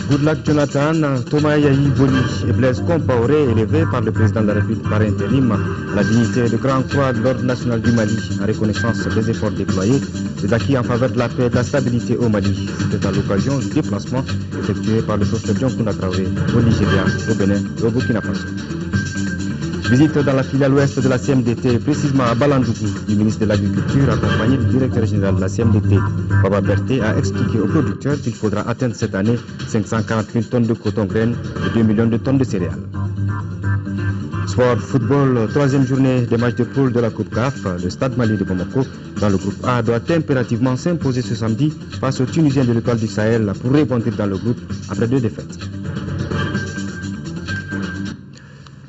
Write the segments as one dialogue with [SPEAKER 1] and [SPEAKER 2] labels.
[SPEAKER 1] Goodluck Jonathan, Thomas Yahi Boni et Blaise Compaoré, élevés par le président de la République par intérim à la dignité de Grand Croix de l'Ordre national du Mali, en reconnaissance des efforts déployés, des acquis en faveur de la paix et de la stabilité au Mali. C'était à l'occasion du déplacement effectué par le professeur Dioncounda Traoré au Nigeria, au Bénin et au Burkina Faso. Visite dans la filiale ouest de la CMDT, précisément à Balandougou, du ministre de l'Agriculture, accompagné du directeur général de la CMDT. Baba Berté a expliqué aux producteurs qu'il faudra atteindre cette année 540 000 tonnes de coton graines et 2 millions de tonnes de céréales. Sport football, troisième journée des matchs de poule de la Coupe CAF. Le Stade Mali de Bamako, dans le groupe A, doit impérativement s'imposer ce samedi face aux Tunisiens de l'Étoile du Sahel pour rebondir dans le groupe après 2 défaites.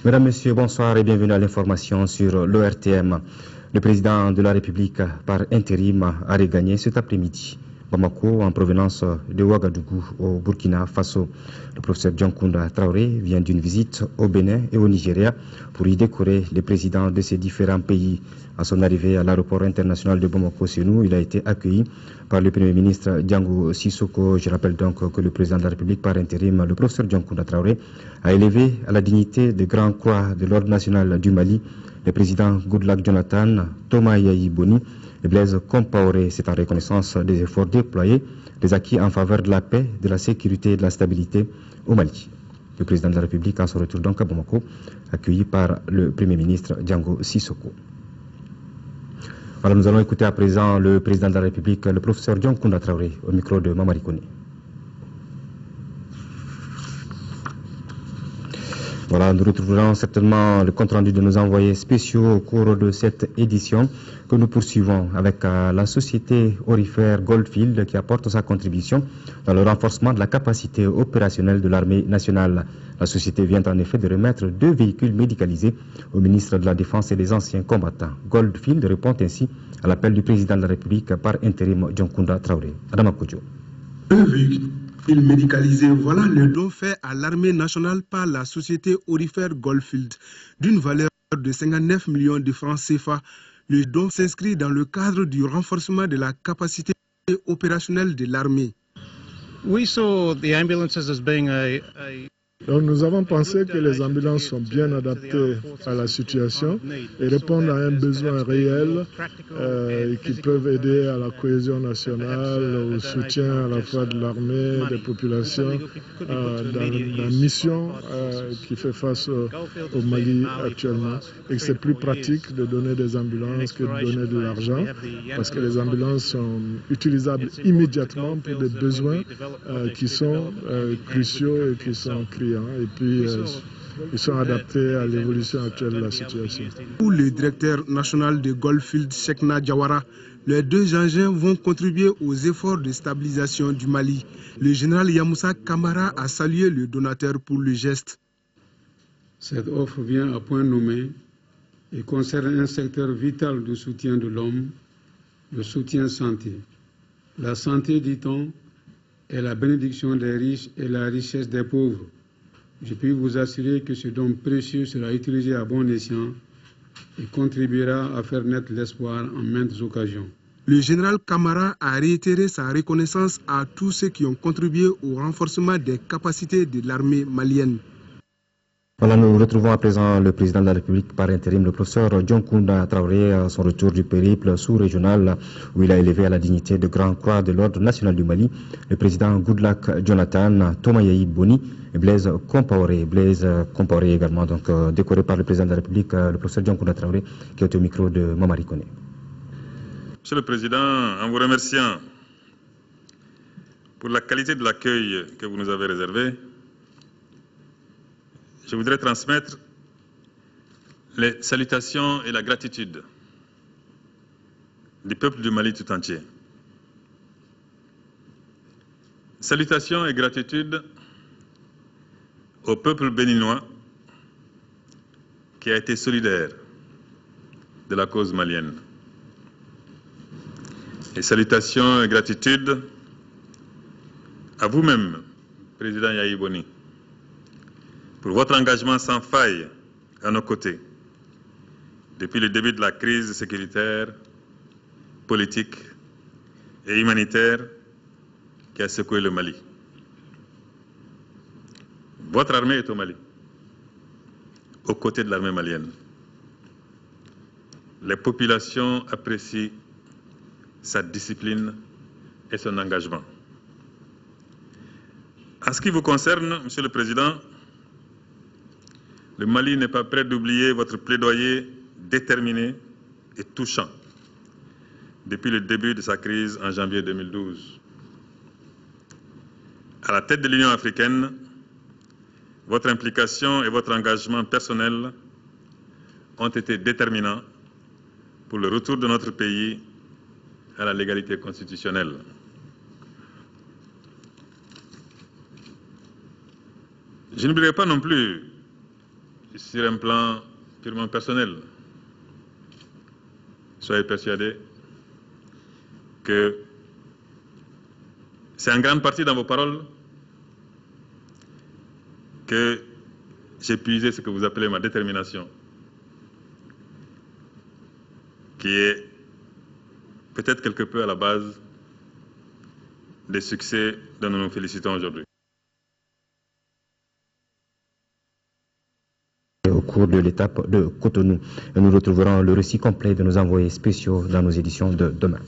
[SPEAKER 1] Mesdames, Messieurs, bonsoir et bienvenue à l'information sur l'ORTM. Le président de la République par intérim a regagné cet après-midi Bamako en provenance de Ouagadougou au Burkina Faso. Le professeur Dioncounda Traoré vient d'une visite au Bénin et au Nigeria pour y décorer les présidents de ces différents pays. À son arrivée à l'aéroport international de Bamako-Sénou, il a été accueilli par le Premier ministre Diango Sissoko. Je rappelle donc que le président de la République par intérim, le professeur Dioncounda Traoré, a élevé à la dignité de Grand Croix de l'Ordre national du Mali le président Goodluck Jonathan, Thomas Yahi Boni et Blaise Compaoré. C'est en reconnaissance des efforts déployés, des acquis en faveur de la paix, de la sécurité et de la stabilité au Mali. Le président de la République, en son retour donc à Bamako, accueilli par le Premier ministre Diango Sissoko. Voilà, nous allons écouter à présent le président de la République, le professeur Dioncounda Traoré, au micro de Mamari Koné. Voilà, nous retrouverons certainement le compte-rendu de nos envoyés spéciaux au cours de cette édition que nous poursuivons avec la société aurifère Goldfield qui apporte sa contribution dans le renforcement de la capacité opérationnelle de l'armée nationale. La société vient en effet de remettre 2 véhicules médicalisés au ministre de la Défense et des anciens combattants. Goldfield répond ainsi à l'appel du président de la République par intérim Dioncounda Traoré. Adama Kodjo.
[SPEAKER 2] 2 véhicules médicalisés, voilà le don fait à l'armée nationale par la société aurifère Goldfield d'une valeur de 59 millions de francs CFA. Le don s'inscrit dans le cadre du renforcement de la capacité opérationnelle de l'armée.
[SPEAKER 3] Donc nous avons pensé que les ambulances sont bien adaptées à la situation et répondent à un besoin réel qui peuvent aider à la cohésion nationale, au soutien à la fois de l'armée, des populations, dans la mission qui fait face au Mali actuellement. Et que c'est plus pratique de donner des ambulances que de donner de l'argent parce que les ambulances sont utilisables immédiatement pour des besoins qui sont cruciaux et qui sont criants. Et puis, ils sont adaptés à l'évolution actuelle de la situation.
[SPEAKER 2] Pour le directeur national de Goldfield, Chekna Diawara, les 2 engins vont contribuer aux efforts de stabilisation du Mali. Le général Yamoussa Kamara a salué le donateur pour le geste.
[SPEAKER 4] Cette offre vient à point nommé et concerne un secteur vital du soutien de l'homme, le soutien santé. La santé, dit-on, est la bénédiction des riches et la richesse des pauvres. Je puis vous assurer que ce don précieux sera utilisé à bon escient et contribuera à faire naître l'espoir en maintes occasions.
[SPEAKER 2] Le général Kamara a réitéré sa reconnaissance à tous ceux qui ont contribué au renforcement des capacités de l'armée malienne.
[SPEAKER 1] Voilà, nous retrouvons à présent le président de la République par intérim, le professeur Dioncounda Traoré, à son retour du périple sous-régional où il a élevé à la dignité de Grand Croix de l'Ordre national du Mali le président Goodluck Jonathan, Thomas Yahi Boni et Blaise Compaoré. Blaise Compaoré également, donc décoré par le président de la République, le professeur Dioncounda Traoré, qui est au micro de Mamari Koné.
[SPEAKER 5] Monsieur le Président, en vous remerciant pour la qualité de l'accueil que vous nous avez réservé, je voudrais transmettre les salutations et la gratitude du peuple du Mali tout entier. Salutations et gratitude au peuple béninois qui a été solidaire de la cause malienne. Et salutations et gratitude à vous-même, Président Yahi Boni, pour votre engagement sans faille à nos côtés depuis le début de la crise sécuritaire, politique et humanitaire qui a secoué le Mali. Votre armée est au Mali, aux côtés de l'armée malienne. Les populations apprécient sa discipline et son engagement. En ce qui vous concerne, Monsieur le Président, le Mali n'est pas prêt d'oublier votre plaidoyer déterminé et touchant depuis le début de sa crise en janvier 2012. À la tête de l'Union africaine, votre implication et votre engagement personnel ont été déterminants pour le retour de notre pays à la légalité constitutionnelle. Je n'oublierai pas non plus, sur un plan purement personnel, soyez persuadés que c'est en grande partie dans vos paroles que j'ai puisé ce que vous appelez ma détermination, qui est peut-être quelque peu à la base des succès dont nous nous félicitons aujourd'hui.
[SPEAKER 1] Au cours de l'étape de Cotonou, nous retrouverons le récit complet de nos envoyés spéciaux dans nos éditions de demain.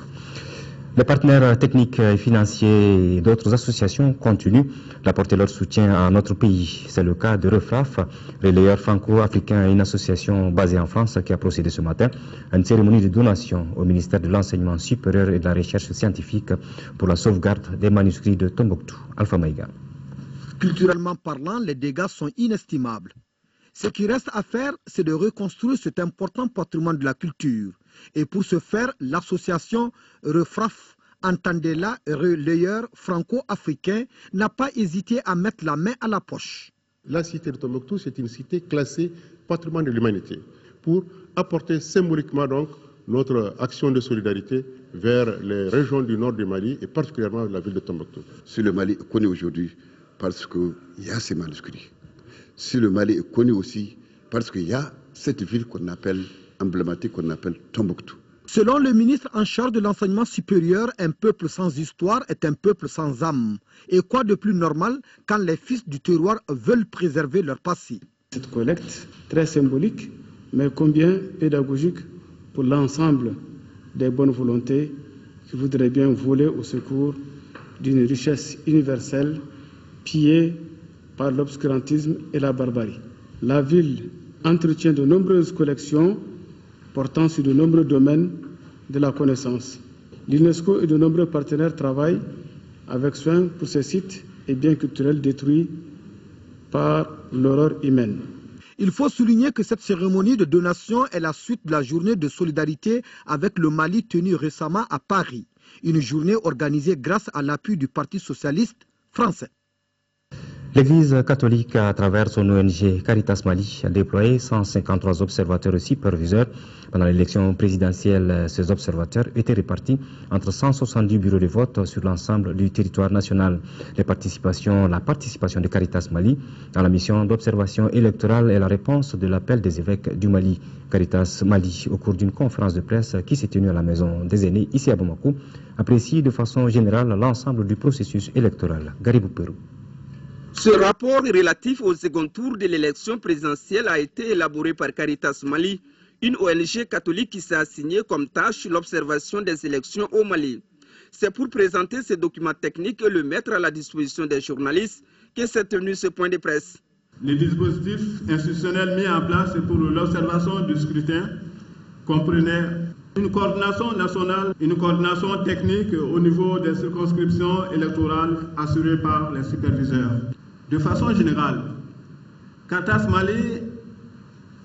[SPEAKER 1] Les partenaires techniques et financiers et d'autres associations continuent d'apporter leur soutien à notre pays. C'est le cas de REFRAF, relayeur franco-africain et une association basée en France qui a procédé ce matin à une cérémonie de donation au ministère de l'Enseignement supérieur et de la Recherche scientifique pour la sauvegarde des manuscrits de Tombouctou. Alpha Maïga.
[SPEAKER 6] Culturellement parlant, les dégâts sont inestimables. Ce qui reste à faire, c'est de reconstruire cet important patrimoine de la culture. Et pour ce faire, l'association REFRAF, entendez-la, relayeur franco-africain, n'a pas hésité à mettre la main à la poche.
[SPEAKER 7] La cité de Tombouctou, c'est une cité classée patrimoine de l'humanité pour apporter symboliquement donc notre action de solidarité vers les régions du nord du Mali et particulièrement la ville de Tombouctou.
[SPEAKER 8] Si le Mali est connu aujourd'hui parce qu'il y a ces manuscrits. Si le Mali est connu aussi parce qu'il y a cette ville qu'on appelle emblématique, qu'on appelle Tombouctou.
[SPEAKER 6] Selon le ministre en charge de l'enseignement supérieur, un peuple sans histoire est un peuple sans âme. Et quoi de plus normal quand les fils du terroir veulent préserver leur passé?
[SPEAKER 9] Cette collecte, très symbolique, mais combien pédagogique pour l'ensemble des bonnes volontés qui voudraient bien voler au secours d'une richesse universelle pillée par l'obscurantisme et la barbarie. La ville entretient de nombreuses collections portant sur de nombreux domaines de la connaissance. L'UNESCO et de nombreux partenaires travaillent avec soin pour ces sites et biens culturels détruits par l'horreur humaine.
[SPEAKER 6] Il faut souligner que cette cérémonie de donation est la suite de la journée de solidarité avec le Mali tenue récemment à Paris. Une journée organisée grâce à l'appui du Parti socialiste français.
[SPEAKER 1] L'Église catholique, à travers son ONG Caritas Mali, a déployé 153 observateurs et superviseurs. Pendant l'élection présidentielle, ces observateurs étaient répartis entre 170 bureaux de vote sur l'ensemble du territoire national. La participation de Caritas Mali dans la mission d'observation électorale est la réponse de l'appel des évêques du Mali. Caritas Mali, au cours d'une conférence de presse qui s'est tenue à la Maison des Aînés, ici à Bamako, apprécie de façon générale l'ensemble du processus électoral. Garibou Pérou.
[SPEAKER 10] Ce rapport relatif au second tour de l'élection présidentielle a été élaboré par Caritas Mali, une ONG catholique qui s'est assignée comme tâche l'observation des élections au Mali. C'est pour présenter ces documents techniques et le mettre à la disposition des journalistes que s'est tenu ce point de presse.
[SPEAKER 11] Les dispositifs institutionnels mis en place pour l'observation du scrutin comprenaient une coordination nationale, une coordination technique au niveau des circonscriptions électorales assurées par les superviseurs. De façon générale, Caritas Mali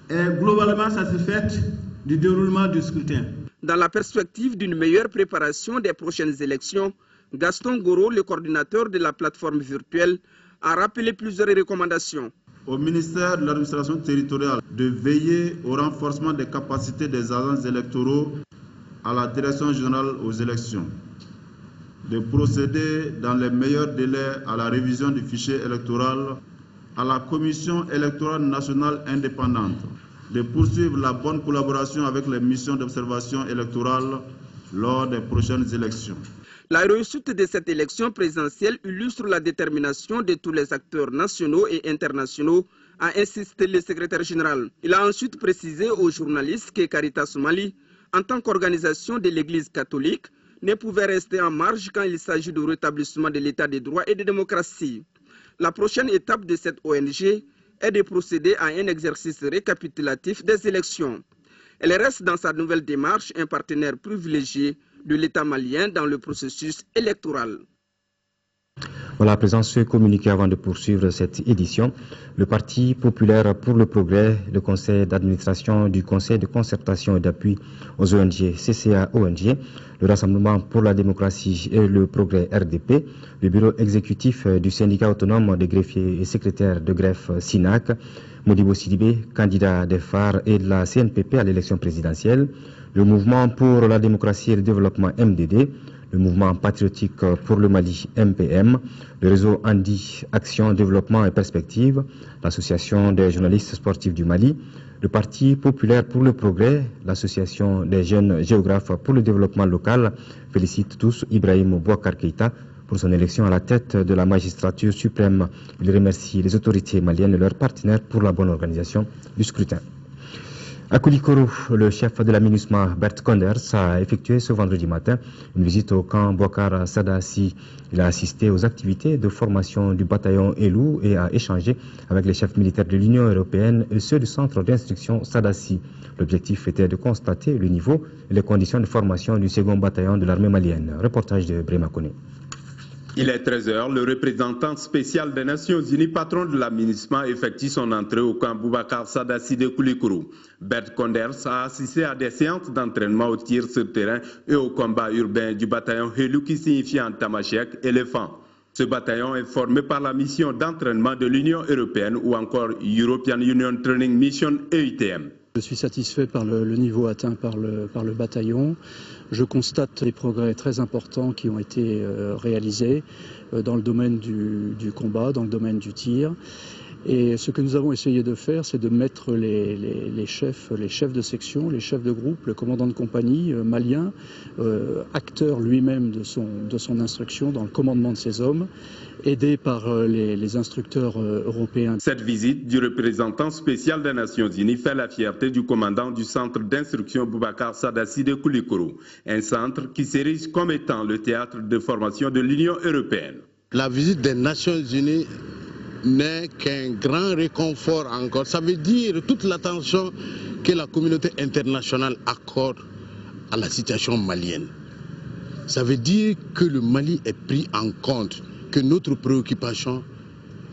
[SPEAKER 11] est globalement satisfaite du déroulement du scrutin.
[SPEAKER 10] Dans la perspective d'une meilleure préparation des prochaines élections, Gaston Goro, le coordinateur de la plateforme virtuelle, a rappelé plusieurs recommandations.
[SPEAKER 12] Au ministère de l'administration territoriale de veiller au renforcement des capacités des agents électoraux à la direction générale aux élections, de procéder dans les meilleurs délais à la révision du fichier électoral, à la Commission électorale nationale indépendante, de poursuivre la bonne collaboration avec les missions d'observation électorale lors des prochaines élections.
[SPEAKER 10] La réussite de cette élection présidentielle illustre la détermination de tous les acteurs nationaux et internationaux, a insisté le secrétaire général. Il a ensuite précisé aux journalistes que Caritas Mali, en tant qu'organisation de l'Église catholique, ne pouvait rester en marge quand il s'agit du rétablissement de l'état de droit et de démocratie. La prochaine étape de cette ONG est de procéder à un exercice récapitulatif des élections. Elle reste dans sa nouvelle démarche un partenaire privilégié de l'État malien dans le processus électoral.
[SPEAKER 1] Voilà, à présent, ce communiqué avant de poursuivre cette édition. Le Parti populaire pour le progrès, le conseil d'administration du conseil de concertation et d'appui aux ONG, CCA-ONG, le Rassemblement pour la démocratie et le progrès RDP, le bureau exécutif du syndicat autonome des greffiers et secrétaires de greffe SINAC, Modibo Sidibé, candidat des phares et de la CNPP à l'élection présidentielle, le mouvement pour la démocratie et le développement MDD, le mouvement patriotique pour le Mali MPM, le réseau Andi Action, Développement et Perspective, l'association des journalistes sportifs du Mali, le Parti populaire pour le progrès, l'association des jeunes géographes pour le développement local félicite tous Ibrahim Boubacar Keïta pour son élection à la tête de la magistrature suprême. Il remercie les autorités maliennes et leurs partenaires pour la bonne organisation du scrutin. À Koulikoro, le chef de la MINUSMA, Bert Konders, a effectué ce vendredi matin une visite au camp Boubacar Sadassi. Il a assisté aux activités de formation du bataillon Elou et a échangé avec les chefs militaires de l'Union européenne et ceux du centre d'instruction Sadassi. L'objectif était de constater le niveau et les conditions de formation du second bataillon de l'armée malienne. Reportage de Brema Koné.
[SPEAKER 13] Il est 13h, le représentant spécial des Nations Unies, patron de la MINUSMA, effectue son entrée au camp Boubacar Sadassi de Koulikoro. Bert Konders a assisté à des séances d'entraînement au tir sur terrain et au combat urbain du bataillon Helou qui signifie en tamashek éléphant. Ce bataillon est formé par la mission d'entraînement de l'Union européenne ou encore European Union Training Mission EUTM.
[SPEAKER 14] Je suis satisfait par le niveau atteint par le bataillon. Je constate des progrès très importants qui ont été réalisés dans le domaine du combat, dans le domaine du tir. Et ce que nous avons essayé de faire, c'est de mettre les chefs de section, les chefs de groupe, le commandant de compagnie malien, acteur lui-même de son instruction dans le commandement de ses hommes, aidé par les instructeurs européens.
[SPEAKER 13] Cette visite du représentant spécial des Nations Unies fait la fierté du commandant du centre d'instruction Boubacar Sadassi de Koulikoro, un centre qui s'érige comme étant le théâtre de formation de l'Union européenne.
[SPEAKER 15] La visite des Nations Unies n'est qu'un grand réconfort encore. Ça veut dire toute l'attention que la communauté internationale accorde à la situation malienne. Ça veut dire que le Mali est pris en compte, que notre préoccupation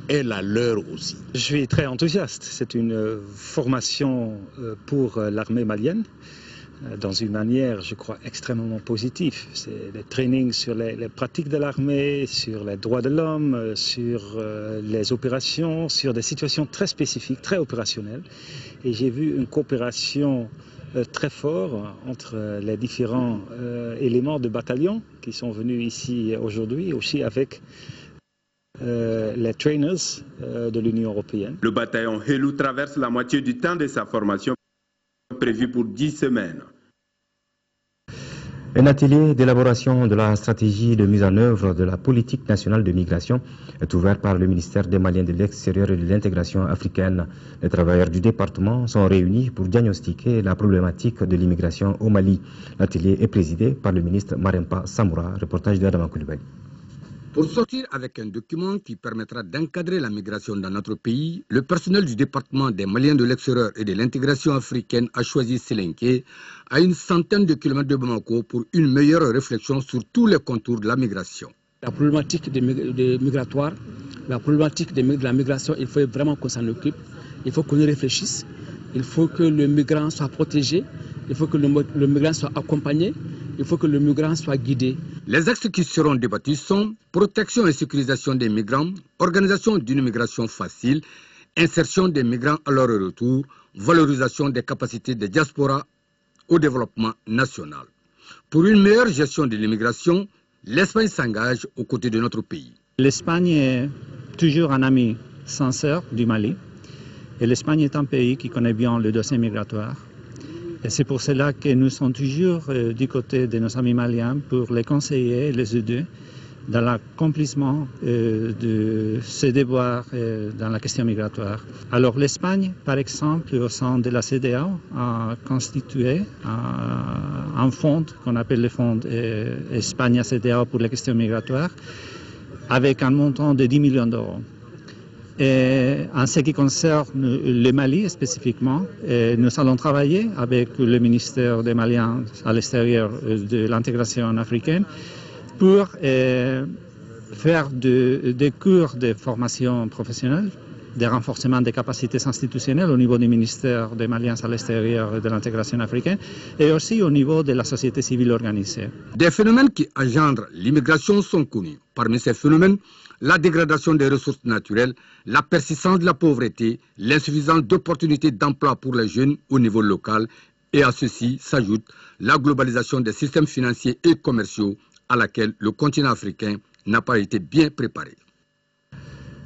[SPEAKER 15] est la leur aussi.
[SPEAKER 16] Je suis très enthousiaste. C'est une formation pour l'armée malienne dans une manière, je crois, extrêmement positive. C'est des trainings sur les pratiques de l'armée, sur les droits de l'homme, sur les opérations, sur des situations très spécifiques, très opérationnelles. Et j'ai vu une coopération très forte entre les différents éléments de bataillon qui sont venus ici aujourd'hui, aussi avec les trainers de l'Union européenne.
[SPEAKER 13] Le bataillon Helou traverse la moitié du temps de sa formation prévue pour 10 semaines.
[SPEAKER 1] Un atelier d'élaboration de la stratégie de mise en œuvre de la politique nationale de migration est ouvert par le ministère des Maliens de l'Extérieur et de l'intégration africaine. Les travailleurs du département sont réunis pour diagnostiquer la problématique de l'immigration au Mali. L'atelier est présidé par le ministre Marempa Samoura. Reportage de Adama Koulibaly.
[SPEAKER 17] Pour sortir avec un document qui permettra d'encadrer la migration dans notre pays, le personnel du département des Maliens de l'extérieur et de l'intégration africaine a choisi Sélenké, à une centaine de kilomètres de Bamako, pour une meilleure réflexion sur tous les contours de la migration.
[SPEAKER 9] La problématique des migratoires, la problématique de la migration, il faut vraiment qu'on s'en occupe. Il faut qu'on y réfléchisse. Il faut que le migrant soit protégé. Il faut que le migrant soit accompagné. Il faut que le migrant soit guidé.
[SPEAKER 17] Les axes qui seront débattus sont protection et sécurisation des migrants, organisation d'une migration facile, insertion des migrants à leur retour, valorisation des capacités des diasporas au développement national. Pour une meilleure gestion de l'immigration, l'Espagne s'engage aux côtés de notre pays.
[SPEAKER 18] L'Espagne est toujours un ami sincère du Mali. Et l'Espagne est un pays qui connaît bien le dossier migratoire. Et c'est pour cela que nous sommes toujours du côté de nos amis maliens pour les conseiller et les aider dans l'accomplissement de ces devoirs dans la question migratoire. Alors l'Espagne, par exemple, au sein de la CEDEAO, a constitué un fonds qu'on appelle le fonds Espagne-CEDEAO pour les questions migratoires, avec un montant de 10 millions d'euros. Et en ce qui concerne le Mali spécifiquement, nous allons travailler avec le ministère des Maliens à l'extérieur de l'intégration africaine pour faire des cours de formation professionnelle, des renforcements des capacités institutionnelles au niveau du ministère des Maliens à l'extérieur de l'intégration africaine et aussi au niveau de la société civile organisée.
[SPEAKER 17] Des phénomènes qui engendrent l'immigration sont connus. Parmi ces phénomènes, la dégradation des ressources naturelles, la persistance de la pauvreté, l'insuffisance d'opportunités d'emploi pour les jeunes au niveau local et à ceci s'ajoute la globalisation des systèmes financiers et commerciaux à laquelle le continent africain n'a pas été bien préparé.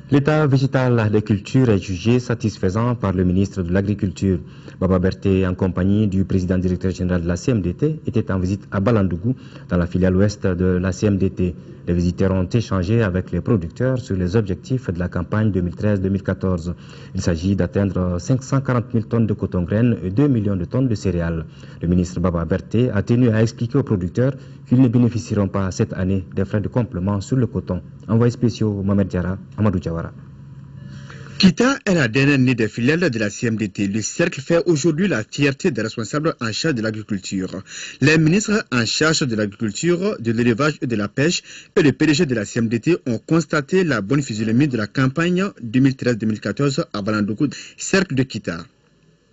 [SPEAKER 1] L'état végétal des cultures est jugé satisfaisant par le ministre de l'Agriculture. Baba Berté, en compagnie du président directeur général de la CMDT, était en visite à Balandougou, dans la filiale ouest de la CMDT. Les visiteurs ont échangé avec les producteurs sur les objectifs de la campagne 2013-2014. Il s'agit d'atteindre 540 000 tonnes de coton-graines et 2 millions de tonnes de céréales. Le ministre Baba Berté a tenu à expliquer aux producteurs qu'ils ne bénéficieront pas cette année des frais de complément sur le coton. Envoyé spéciaux Mohamed Diarra, Amadou Diawara.
[SPEAKER 19] Kita est la dernière née des filiales de la CMDT. Le cercle fait aujourd'hui la fierté des responsables en charge de l'agriculture. Les ministres en charge de l'agriculture, de l'élevage et de la pêche et le PDG de la CMDT ont constaté la bonne physionomie de la campagne 2013-2014 à Balandougou, cercle de Kita.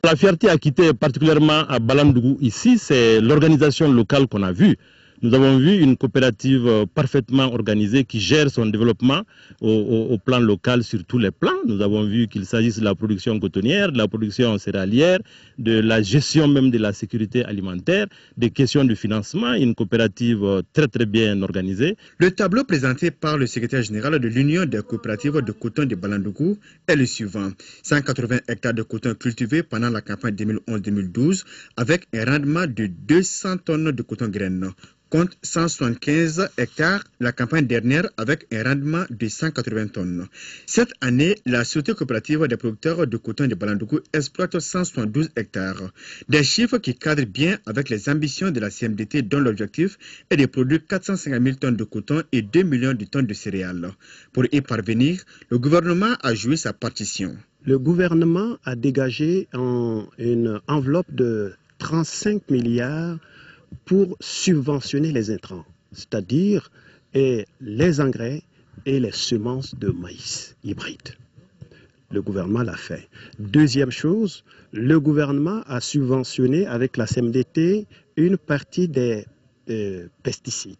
[SPEAKER 20] La fierté à Kita, particulièrement à Balandougou ici, c'est l'organisation locale qu'on a vue. Nous avons vu une coopérative parfaitement organisée qui gère son développement au plan local sur tous les plans. Nous avons vu qu'il s'agisse de la production cotonnière, de la production céréalière, de la gestion même de la sécurité alimentaire, des questions de financement, une coopérative très très bien organisée.
[SPEAKER 19] Le tableau présenté par le secrétaire général de l'Union des coopératives de coton de Balandougou est le suivant. 180 hectares de coton cultivés pendant la campagne 2011-2012 avec un rendement de 200 tonnes de coton graines. Compte 175 hectares la campagne dernière avec un rendement de 180 tonnes. Cette année, la Société coopérative des producteurs de coton de Balandougou exploite 172 hectares. Des chiffres qui cadrent bien avec les ambitions de la CMDT dont l'objectif est de produire 450 000 tonnes de coton et 2 millions de tonnes de céréales. Pour y parvenir, le gouvernement a joué sa partition.
[SPEAKER 21] Le gouvernement a dégagé une enveloppe de 35 milliards pour subventionner les intrants, c'est-à-dire les engrais et les semences de maïs hybrides. Le gouvernement l'a fait. Deuxième chose, le gouvernement a subventionné avec la CMDT une partie des pesticides.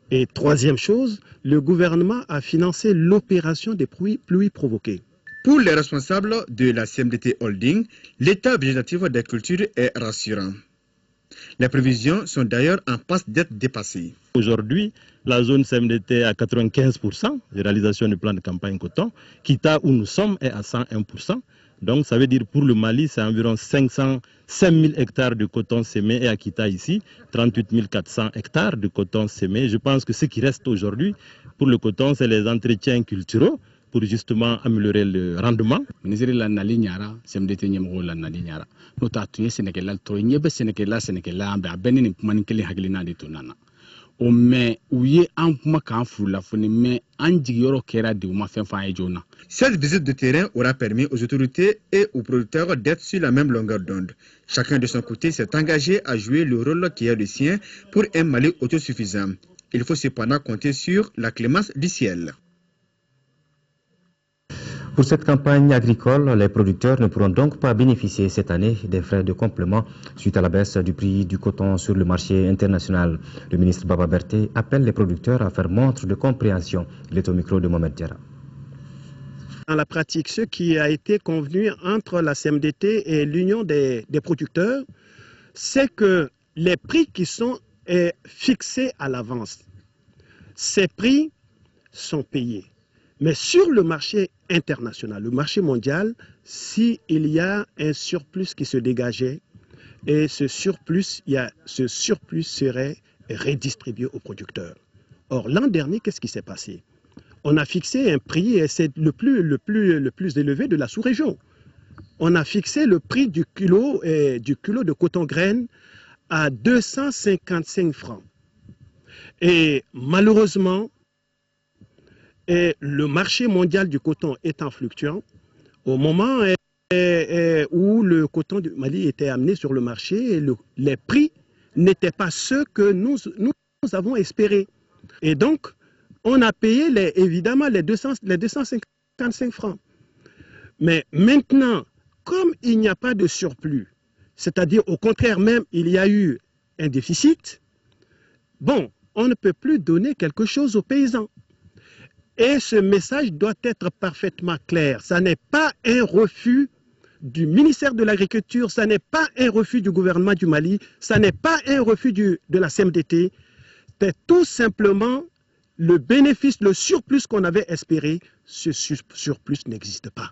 [SPEAKER 21] Et troisième chose, le gouvernement a financé l'opération des pluies provoquées.
[SPEAKER 19] Pour les responsables de la CMDT Holding, l'état végétatif des cultures est rassurant. Les prévisions sont d'ailleurs en passe d'être dépassées.
[SPEAKER 20] Aujourd'hui, la zone CMDT est à 95% de réalisation du plan de campagne coton. Kita, où nous sommes, est à 101%. Donc, ça veut dire pour le Mali, c'est environ 5 000 hectares de coton sémé et à Kita ici, 38 400 hectares de coton sémé. Je pense que ce qui reste aujourd'hui pour le coton, c'est les entretiens culturels pour justement améliorer le rendement.
[SPEAKER 19] Cette visite de terrain aura permis aux autorités et aux producteurs d'être sur la même longueur d'onde. Chacun de son côté s'est engagé à jouer le rôle qui est le sien pour un Mali autosuffisant. Il faut cependant compter sur la clémence du ciel.
[SPEAKER 1] Pour cette campagne agricole, les producteurs ne pourront donc pas bénéficier cette année des frais de complément suite à la baisse du prix du coton sur le marché international. Le ministre Baba Berté appelle les producteurs à faire montre de compréhension. Il est au micro de Mohamed Diarra.
[SPEAKER 21] Dans la pratique, ce qui a été convenu entre la CMDT et l'Union des producteurs, c'est que les prix qui sont fixés à l'avance, ces prix sont payés. Mais sur le marché international, le marché mondial, s'il y a un surplus qui se dégageait, et ce surplus serait redistribué aux producteurs. Or, l'an dernier, qu'est-ce qui s'est passé? On a fixé un prix, et c'est le plus élevé de la sous-région. On a fixé le prix du kilo de coton graine à 255 francs. Et malheureusement, le marché mondial du coton étant fluctuant, au moment où le coton du Mali était amené sur le marché, les prix n'étaient pas ceux que nous avons espérés. Et donc, on a payé évidemment les 255 francs. Mais maintenant, comme il n'y a pas de surplus, c'est-à-dire au contraire même, il y a eu un déficit, bon, on ne peut plus donner quelque chose aux paysans. Et ce message doit être parfaitement clair. Ça n'est pas un refus du ministère de l'Agriculture, ça n'est pas un refus du gouvernement du Mali, ça n'est pas un refus de la CMDT. C'est tout simplement le bénéfice, le surplus qu'on avait espéré. Ce surplus n'existe pas.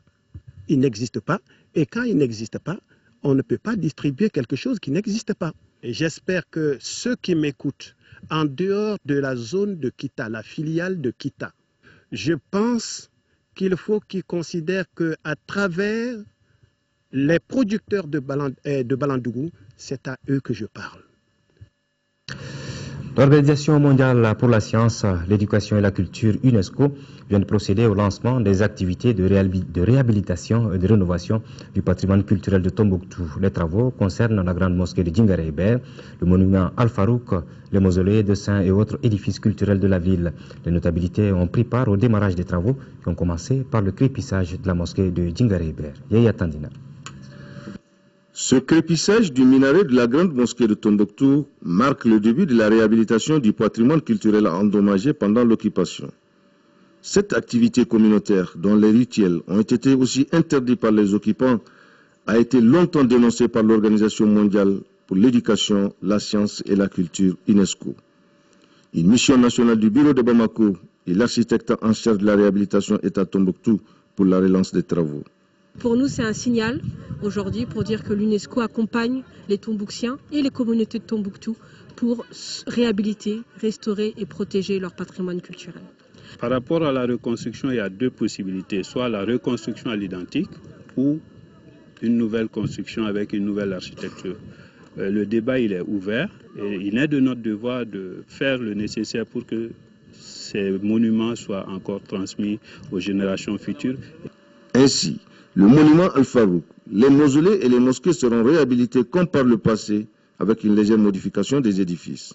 [SPEAKER 21] Il n'existe pas. Et quand il n'existe pas, on ne peut pas distribuer quelque chose qui n'existe pas. Et j'espère que ceux qui m'écoutent, en dehors de la zone de Kita, la filiale de Kita, je pense qu'il faut qu'ils considèrent qu'à travers les producteurs de Balandougou, c'est à eux que je parle.
[SPEAKER 1] L'Organisation mondiale pour la science, l'éducation et la culture, UNESCO, vient de procéder au lancement des activités de réhabilitation et de rénovation du patrimoine culturel de Tombouctou. Les travaux concernent la grande mosquée de Djingaré-Hébert, le monument Al-Farouk, les mausolées de saints et autres édifices culturels de la ville. Les notabilités ont pris part au démarrage des travaux qui ont commencé par le crépissage de la mosquée de Djingaré-Hébert. Yaya Tandina.
[SPEAKER 3] Ce crépissage du minaret de la grande mosquée de Tombouctou marque le début de la réhabilitation du patrimoine culturel endommagé pendant l'occupation. Cette activité communautaire, dont les rituels ont été aussi interdits par les occupants, a été longtemps dénoncée par l'Organisation mondiale pour l'éducation, la science et la culture, UNESCO. Une mission nationale du bureau de Bamako et l'architecte en charge de la réhabilitation est à Tombouctou pour la relance des travaux.
[SPEAKER 22] Pour nous, c'est un signal aujourd'hui pour dire que l'UNESCO accompagne les Tombouctiens et les communautés de Tombouctou pour réhabiliter, restaurer et protéger leur patrimoine culturel.
[SPEAKER 23] Par rapport à la reconstruction, il y a deux possibilités, soit la reconstruction à l'identique ou une nouvelle construction avec une nouvelle architecture. Le débat, il est ouvert et il est de notre devoir de faire le nécessaire pour que ces monuments soient encore transmis aux générations futures.
[SPEAKER 3] Ainsi, le monument Al-Farouk, les mausolées et les mosquées seront réhabilités comme par le passé avec une légère modification des édifices.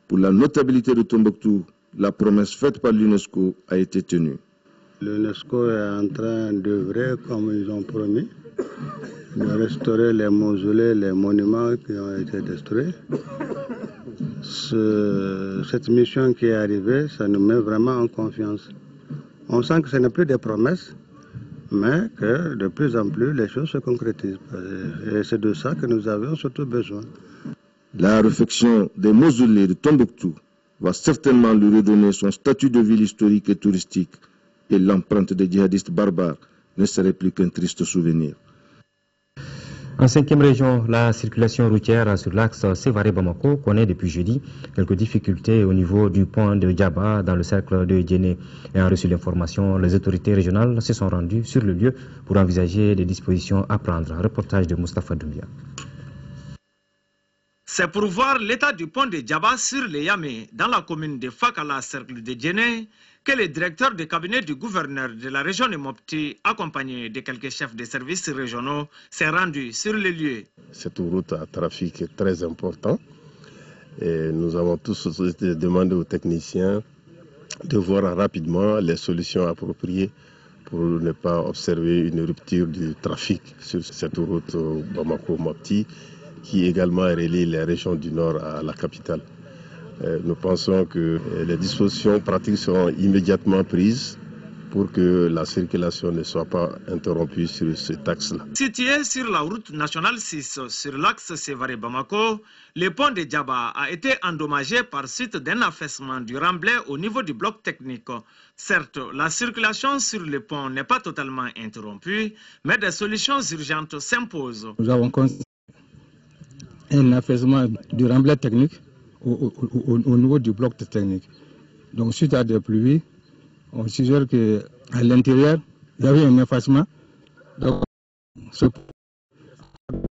[SPEAKER 3] Pour la notabilité de Tombouctou, la promesse faite par l'UNESCO a été tenue.
[SPEAKER 24] L'UNESCO est en train d'œuvrer comme ils ont promis, de restaurer les mausolées, les monuments qui ont été détruits. Cette mission qui est arrivée, ça nous met vraiment en confiance. On sent que ce n'est plus des promesses, mais que de plus en plus les choses se concrétisent. Et c'est de ça que nous avons surtout besoin.
[SPEAKER 3] La réfection des mausolées de Tombouctou va certainement lui redonner son statut de ville historique et touristique, et l'empreinte des djihadistes barbares ne serait plus qu'un triste souvenir.
[SPEAKER 1] En 5e région, la circulation routière sur l'axe Sévaré-Bamako connaît depuis jeudi quelques difficultés au niveau du pont de Djaba dans le cercle de Djéné. Ayant reçu l'information, les autorités régionales se sont rendues sur le lieu pour envisager des dispositions à prendre. Reportage de Moustapha Doumbia.
[SPEAKER 25] C'est pour voir l'état du pont de Djaba sur les Yamé dans la commune de Fakala, cercle de Djéné, que le directeur de cabinet du gouverneur de la région de Mopti, accompagné de quelques chefs de services régionaux, s'est rendu sur les lieux.
[SPEAKER 26] Cette route à trafic est très important et nous avons tous demandé aux techniciens de voir rapidement les solutions appropriées pour ne pas observer une rupture du trafic sur cette route Bamako-Mopti qui également relie les régions du nord à la capitale. Nous pensons que les dispositions pratiques seront immédiatement prises pour que la circulation ne soit pas interrompue sur cet axe-là.
[SPEAKER 25] Situé sur la route nationale 6 sur l'axe Sévaré-Bamako, le pont de Djaba a été endommagé par suite d'un affaissement du remblai au niveau du bloc technique. Certes, la circulation sur le pont n'est pas totalement interrompue, mais des solutions urgentes s'imposent.
[SPEAKER 27] Nous avons
[SPEAKER 2] un affaissement du remblai technique au niveau du bloc technique. Donc suite à des pluies, on suggère qu'à l'intérieur, il y avait un effacement. Donc ce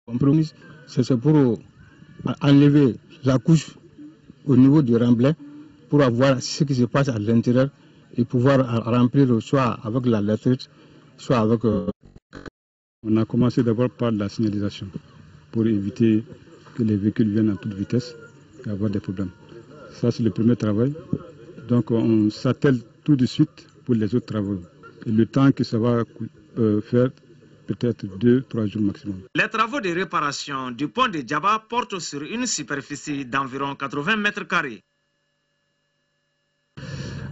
[SPEAKER 2] compromis, c'est pour enlever la couche au niveau du remblai pour voir ce qui se passe à l'intérieur et pouvoir remplir soit avec la latérite, soit avec...
[SPEAKER 23] On a commencé d'abord par la signalisation pour éviter que les véhicules viennent à toute vitesse et avoir des problèmes. Ça, c'est le premier travail. Donc, on s'attelle tout de suite pour les autres travaux. Et le temps que ça va faire, peut-être 2-3 jours maximum.
[SPEAKER 25] Les travaux de réparation du pont de Djaba portent sur une superficie d'environ 80 mètres carrés.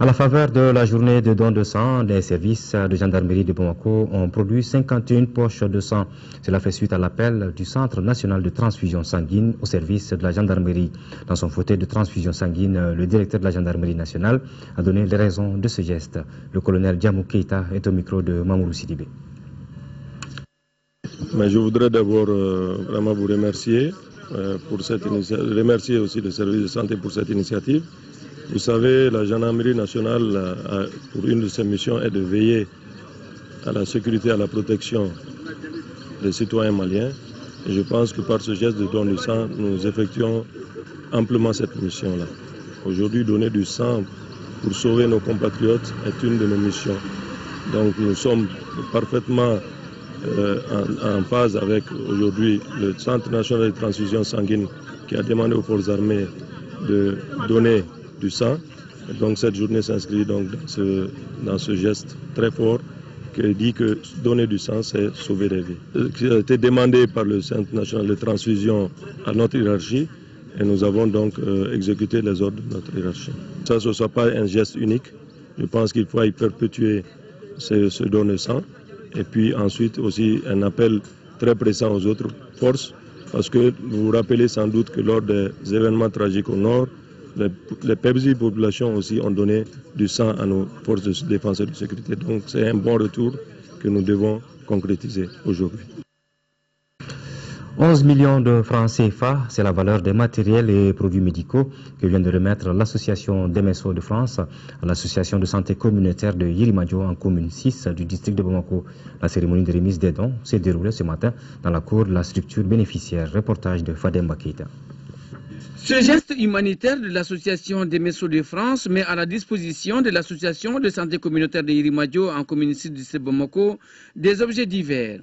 [SPEAKER 1] À la faveur de la journée de don de sang, les services de gendarmerie de Bamako ont produit 51 poches de sang. Cela fait suite à l'appel du Centre national de transfusion sanguine au service de la gendarmerie. Dans son fauteuil de transfusion sanguine, le directeur de la gendarmerie nationale a donné les raisons de ce geste. Le colonel Djamou Keita est au micro de Mamourou Sidibé.
[SPEAKER 26] Mais je voudrais d'abord vraiment vous remercier pour cette initiative, remercier aussi le service de santé pour cette initiative. Vous savez, la gendarmerie nationale, pour une de ses missions, est de veiller à la sécurité, à la protection des citoyens maliens. Et je pense que par ce geste de don de sang, nous effectuons amplement cette mission-là. Aujourd'hui, donner du sang pour sauver nos compatriotes est une de nos missions. Donc nous sommes parfaitement en phase avec aujourd'hui le Centre national de transfusion sanguine qui a demandé aux forces armées de donner du sang. Et donc cette journée s'inscrit donc dans ce geste très fort qui dit que donner du sang, c'est sauver des vies. Qui a été demandé par le Centre national de transfusion à notre hiérarchie et nous avons donc exécuté les ordres de notre hiérarchie. Ça, ce ne soit pas un geste unique. Je pense qu'il faut y perpétuer ce don de sang. Et puis ensuite aussi un appel très pressant aux autres forces, parce que vous vous rappelez sans doute que lors des événements tragiques au nord, les paisibles populations aussi ont donné du sang à nos forces de défense et de sécurité. Donc c'est un bon retour que nous devons concrétiser aujourd'hui.
[SPEAKER 1] 11 millions de francs CFA, c'est la valeur des matériels et produits médicaux que vient de remettre l'association DMSO de France à l'association de santé communautaire de Yirimadio en commune 6 du district de Bamako. La cérémonie de remise des dons s'est déroulée ce matin dans la cour de la structure bénéficiaire. Reportage de Fadem Bakita.
[SPEAKER 4] Ce geste humanitaire de l'association DMSO de France met à la disposition de l'association de santé communautaire de Yirimadio en commune 6 du district de Bamako des objets divers.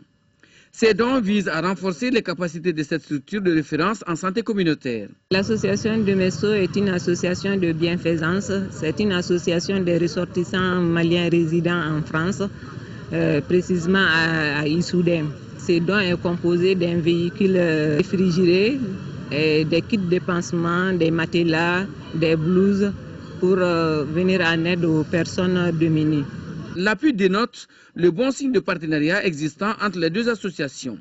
[SPEAKER 4] Ces dons visent à renforcer les capacités de cette structure de référence en santé communautaire.
[SPEAKER 5] L'association DMSO est une association de bienfaisance. C'est une association des ressortissants maliens résidant en France, précisément à Issoudun. Ce don est composé d'un véhicule réfrigéré, des kits de pansement, des matelas, des blouses pour venir en aide aux personnes démunies.
[SPEAKER 4] L'appui dénote le bon signe de partenariat existant entre les deux associations.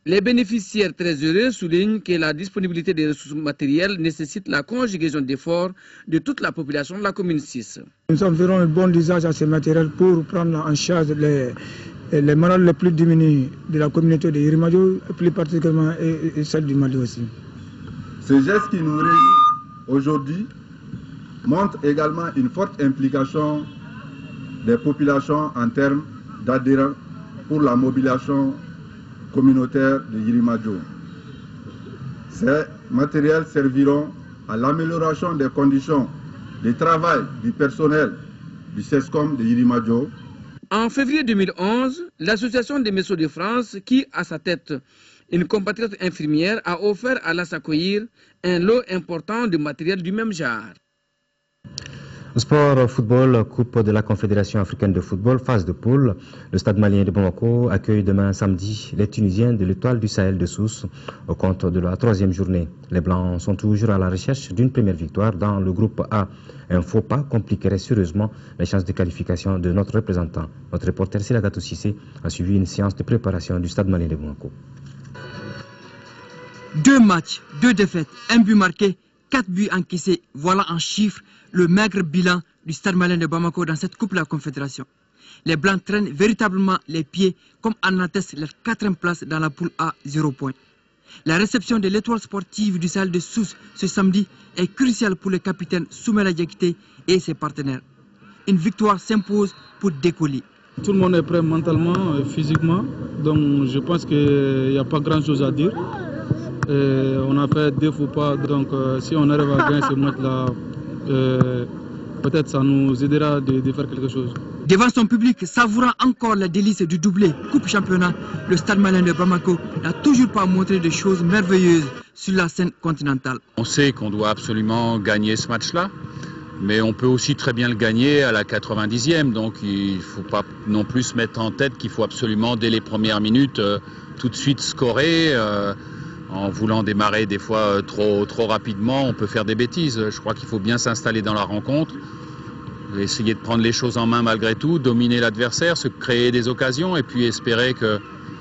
[SPEAKER 4] Les bénéficiaires très heureux soulignent que la disponibilité des ressources matérielles nécessite la conjugaison d'efforts de toute la population de la commune 6.
[SPEAKER 6] Nous ferons un bon usage à ces matériels pour prendre en charge les malades les plus démunis de la communauté de Yirimadio, plus particulièrement et celle du Mali aussi.
[SPEAKER 7] Ce geste qui nous réunit aujourd'hui montre également une forte implication des populations en termes d'adhérents pour la mobilisation communautaire de Yirimadio. Ces matériels serviront à l'amélioration des conditions de travail du personnel du CESCOM de Yirimadio.
[SPEAKER 4] En février 2011, l'association des DMSO de France, qui a à sa tête une compatriote infirmière, a offert à l'Assacoïr un lot important de matériel du même genre.
[SPEAKER 1] Sport football, Coupe de la Confédération africaine de football, phase de poule. Le stade malien de Bamako accueille demain samedi les Tunisiens de l'Étoile du Sahel de Sousse au compte de la 3e journée. Les Blancs sont toujours à la recherche d'une première victoire dans le groupe A. Un faux pas compliquerait sérieusement les chances de qualification de notre représentant. Notre reporter Silagato Sissé a suivi une séance de préparation du stade malien de Bamako.
[SPEAKER 8] 2 matchs, 2 défaites, 1 but marqué, 4 buts encaissés. Voilà en chiffres le maigre bilan du stade malien de Bamako dans cette Coupe de la Confédération. Les Blancs traînent véritablement les pieds comme en atteste leur 4e place dans la poule A, 0 points. La réception de l'étoile sportive du Sahel de Sousse ce samedi est cruciale pour le capitaine Soumela Diakité et ses partenaires. Une victoire s'impose pour décoller.
[SPEAKER 2] Tout le monde est prêt mentalement, physiquement, donc je pense qu'il n'y a pas grand chose à dire. On a fait 2 faux pas, donc si on arrive à gagner ce match-là, peut-être ça nous aidera de faire quelque chose.
[SPEAKER 8] Devant son public, savourant encore la délice du doublé Coupe Championnat, le Stade Malien de Bamako n'a toujours pas montré de choses merveilleuses sur la scène continentale.
[SPEAKER 10] On sait qu'on doit absolument gagner ce match-là, mais on peut aussi très bien le gagner à la 90e, donc il ne faut pas non plus se mettre en tête qu'il faut absolument, dès les premières minutes, tout de suite scorer. En voulant démarrer des fois trop rapidement, on peut faire des bêtises. Je crois qu'il faut bien s'installer dans la rencontre, essayer de prendre les choses en main malgré tout, dominer l'adversaire, se créer des occasions et puis espérer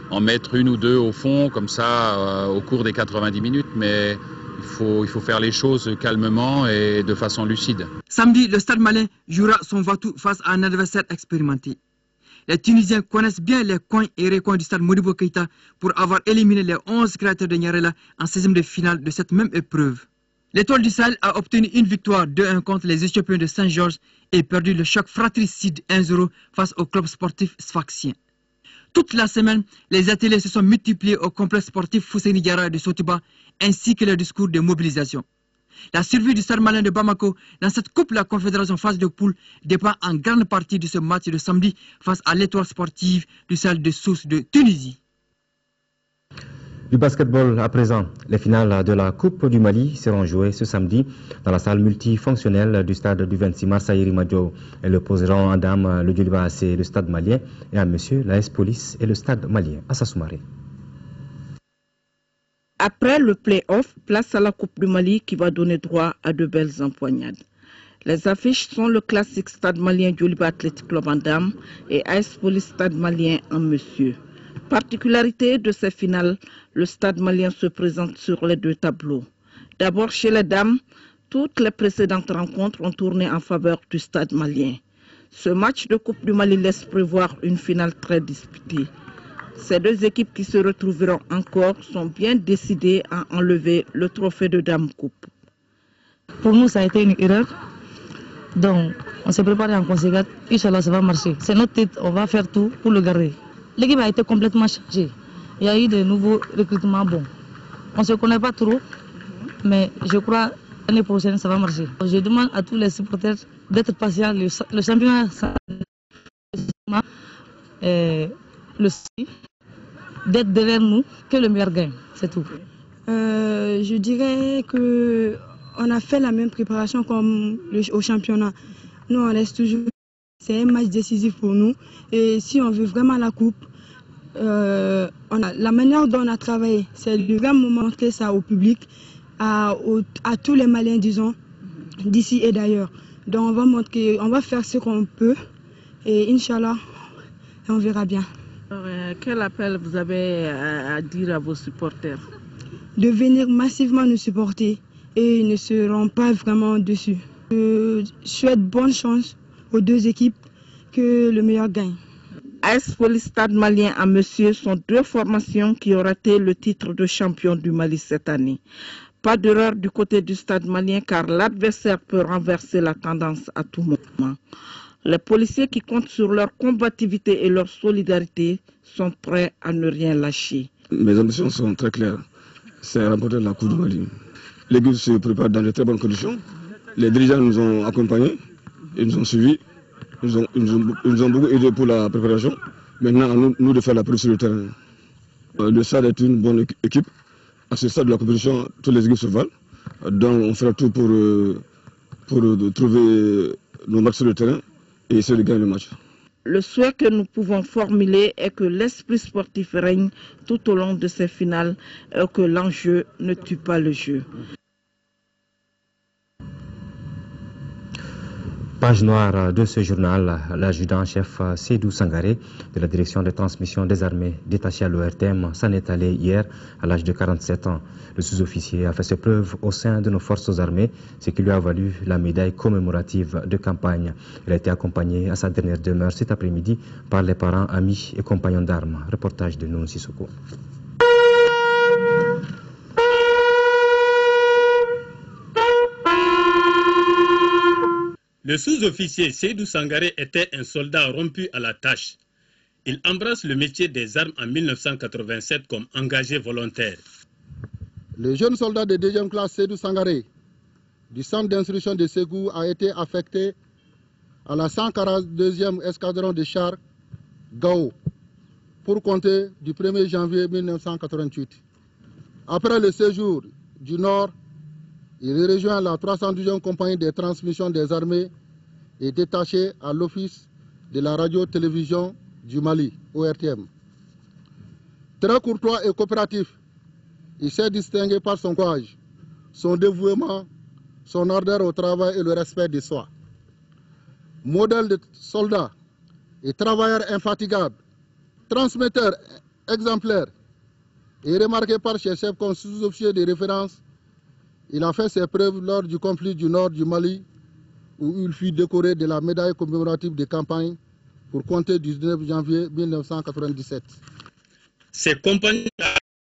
[SPEAKER 10] en mettre 1 ou 2 au fond, comme ça, au cours des 90 minutes. Mais il faut faire les choses calmement et de façon lucide.
[SPEAKER 8] Samedi, le Stade Malien jouera son va-tout face à un adversaire expérimenté. Les Tunisiens connaissent bien les coins et recoins du stade Modibo Keïta pour avoir éliminé les 11 créateurs de Niarela en 16e de finale de cette même épreuve. L'Étoile du Sahel a obtenu une victoire 2-1 contre les Éthiopiens de Saint-Georges et perdu le choc fratricide 1-0 face au club sportif sfaxien. Toute la semaine, les ateliers se sont multipliés au complexe sportif Fousseini Diarra de Sotiba ainsi que les discours de mobilisation. La survie du Stade Malien de Bamako dans cette Coupe de la Confédération phase de poule dépend en grande partie de ce match de samedi face à l'Étoile sportive du Sahel de Sousse de Tunisie.
[SPEAKER 1] Du basketball à présent, les finales de la Coupe du Mali seront jouées ce samedi dans la salle multifonctionnelle du stade du 26 mars à Irimadio. Elles opposeront en dames le Djoliba AC et le stade malien et en monsieur l'AS Police et le stade malien. Assassoumare.
[SPEAKER 11] Après le play-off, place à la Coupe du Mali qui va donner droit à de belles empoignades. Les affiches sont le classique Stade malien Djoliba Athletic Club en dames et AS Police Stade malien en monsieur. Particularité de ces finales, le Stade malien se présente sur les 2 tableaux. D'abord chez les dames, toutes les précédentes rencontres ont tourné en faveur du Stade malien. Ce match de Coupe du Mali laisse prévoir une finale très disputée. Ces 2 équipes qui se retrouveront encore sont bien décidées à enlever le trophée de Dame Coupe.
[SPEAKER 12] Pour nous, ça a été une erreur. Donc, on s'est préparé en conséquence. Inch'Allah, ça va marcher. C'est notre titre, on va faire tout pour le garder. L'équipe a été complètement changée. Il y a eu de nouveaux recrutements bons. On ne se connaît pas trop, mais je crois que l'année prochaine, ça va marcher. Je demande à tous les supporters d'être patients. Le championnat, le d'être derrière nous, que le meilleur gagne, c'est tout.
[SPEAKER 14] Je dirais qu'on a fait la même préparation comme au championnat. Nous, on reste toujours. C'est un match décisif pour nous. Et si on veut vraiment la coupe, la manière dont on a travaillé, c'est de vraiment montrer ça au public, à tous les Maliens, disons, d'ici et d'ailleurs. Donc on va montrer, on va faire ce qu'on peut et Inch'Allah, on verra bien.
[SPEAKER 11] Alors, quel appel vous avez à dire à vos supporters?
[SPEAKER 14] De venir massivement nous supporter et ils ne seront pas vraiment dessus. Je souhaite bonne chance aux 2 équipes, que le meilleur gagne.
[SPEAKER 11] AS Police Stade malien en monsieur sont 2 formations qui ont raté le titre de champion du Mali cette année. Pas d'erreur du côté du Stade malien car l'adversaire peut renverser la tendance à tout moment. Les policiers qui comptent sur leur combativité et leur solidarité sont prêts à ne rien lâcher.
[SPEAKER 2] Mes ambitions sont très claires. C'est remporter la Coupe du Mali. L'équipe se prépare dans de très bonnes conditions. Les dirigeants nous ont accompagnés, ils nous ont suivis, ils nous ont beaucoup aidés pour la préparation. Maintenant, à nous de faire la preuve sur le terrain. Le SAD est une bonne équipe. À ce stade de la compétition, toutes les équipes se valent. Donc on fera tout pour trouver nos matchs sur le terrain et essayer de gagner le match.
[SPEAKER 11] Le souhait que nous pouvons formuler est que l'esprit sportif règne tout au long de ces finales et que l'enjeu ne tue pas le jeu.
[SPEAKER 1] Page noire de ce journal, l'adjudant-chef Seydou Sangaré de la direction de transmission des armées détachée à l'ORTM s'en est allé hier à l'âge de 47 ans. Le sous-officier a fait ses preuves au sein de nos forces armées, ce qui lui a valu la médaille commémorative de campagne. Il a été accompagné à sa dernière demeure cet après-midi par les parents, amis et compagnons d'armes. Reportage de Nounou Sissoko.
[SPEAKER 9] Le sous-officier Seydou Sangaré était un soldat rompu à la tâche. Il embrasse le métier des armes en 1987 comme engagé volontaire.
[SPEAKER 24] Le jeune soldat de 2e classe Seydou Sangaré du centre d'instruction de Ségou a été affecté à la 142e escadron de chars Gao pour compter du 1er janvier 1988. Après le séjour du Nord, il rejoint la 312e compagnie de transmission des armées et détaché à l'office de la radio-télévision du Mali, ORTM. Très courtois et coopératif, il s'est distingué par son courage, son dévouement, son ardeur au travail et le respect de soi. Modèle de soldat et travailleur infatigable, transmetteur exemplaire et remarqué par ses chefs comme sous-officier de référence, il a fait ses preuves lors du conflit du nord du Mali, où il fut décoré de la médaille commémorative de campagne pour compter du 19 janvier 1997.
[SPEAKER 9] Ses compagnons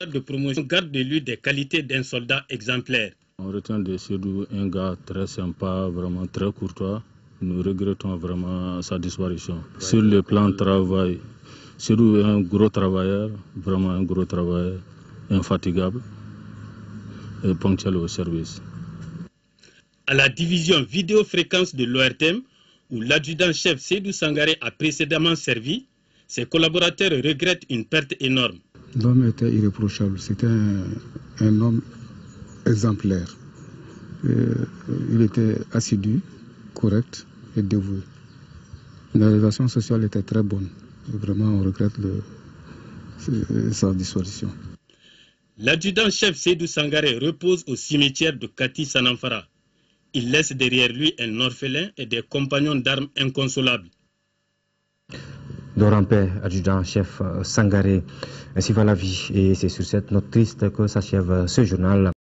[SPEAKER 9] de promotion gardent de lui des qualités d'un soldat exemplaire.
[SPEAKER 13] On retient de Seydou un gars très sympa, vraiment très courtois. Nous regrettons vraiment sa disparition. Sur le plan travail, Seydou est un gros travailleur, vraiment un gros travailleur, infatigable et ponctuel au service.
[SPEAKER 9] À la division vidéofréquence de l'ORTM, où l'adjudant-chef Seydou Sangaré a précédemment servi, ses collaborateurs regrettent une perte énorme.
[SPEAKER 2] L'homme était irréprochable, c'était un homme exemplaire. Il était assidu, correct et dévoué. La relation sociale était très bonne. Vraiment, on regrette sa disparition.
[SPEAKER 9] L'adjudant-chef Seydou Sangaré repose au cimetière de Kati Sanamfara. Il laisse derrière lui un orphelin et des compagnons d'armes inconsolables.
[SPEAKER 1] Dorampé, adjudant-chef Sangaré, ainsi va la vie. Et c'est sur cette note triste que s'achève ce journal.